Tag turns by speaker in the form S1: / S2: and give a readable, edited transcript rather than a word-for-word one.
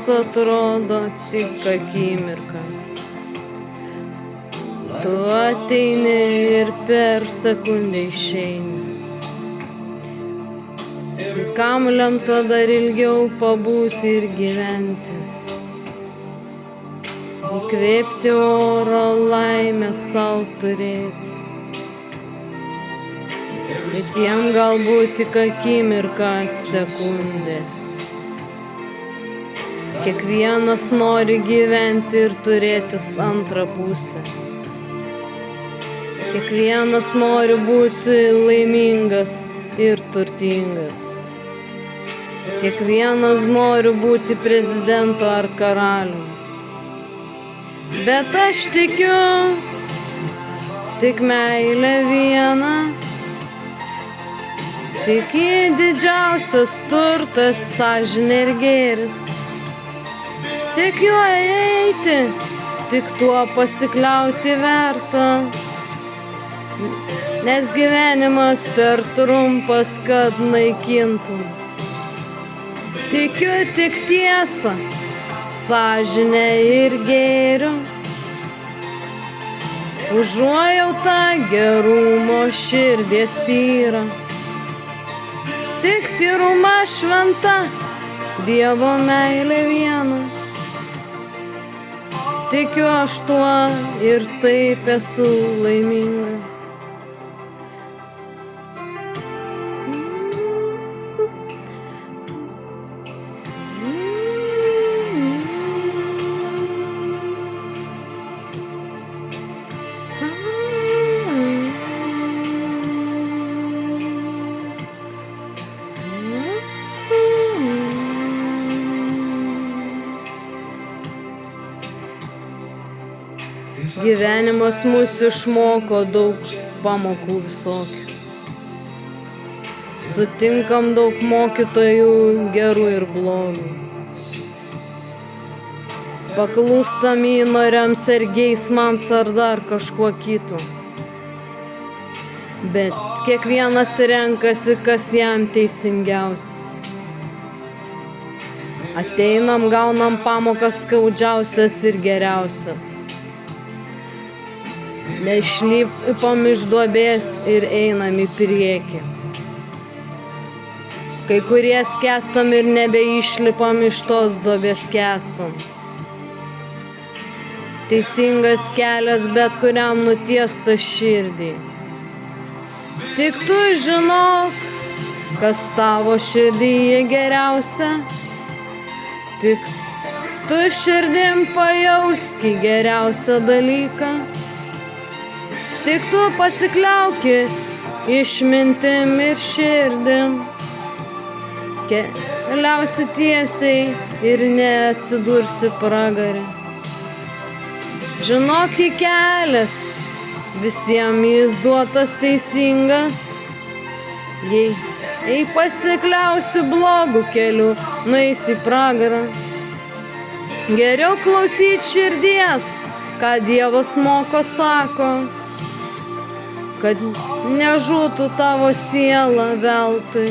S1: atrodo tik akimirka. Tu ateini ir per sekundę išeini. Kam lemta dar ilgiau pabūti ir gyventi. Įkvėpti oro laimę sau turėti. Kitiem galbūt tik akimirka sekundė. Kiekvienas nori gyventi ir turėtis antrą pusę. Kiekvienas nori būti laimingas ir turtingas. Kiekvienas nori būti prezidentu ar karalium. Bet aš tikiu tik meilę vieną. Tik į didžiausias turtas sąžinė ir gėris. Tik juo eiti, tik tuo pasikliauti verta. Nes gyvenimas per trumpas, kad naikintum. Tikiu tik tiesą, sąžinę ir gėriu. Užuojauta gerumo širdies tyra. Tik tyruma šventa, Dievo meilė viena. Tikiu aš tuo ir taip esu laiminga. Gyvenimas mus išmoko daug pamokų visokių. Sutinkam daug mokytojų gerų ir blogų. Paklūstam įnoriams ar geismams ar dar kažkuo kitu. Bet kiekvienas renkasi, kas jam teisingiausia. Ateinam, gaunam pamokas skaudžiausias ir geriausias. Neišlipam iš duobės ir einam į priekį. Kai kurie skęstam ir nebeišlipam iš tos duobės skęstam. Teisingas kelias bet kuriam nutiestas širdį. Tik tu žinok, kas tavo širdyje geriausia. Tik tu širdim pajauski geriausią dalyką. Tik tu pasikliauki išmintim ir širdim. Keliausi tiesiai ir neatsidursi pragare. Žinok, kelias, visiems jis duotas teisingas. Jei pasikliausi blogų kelių, nueisi į pragarą. Geriau klausyt širdies, ką Dievas moko sako. Kad nežūtų tavo siela veltui.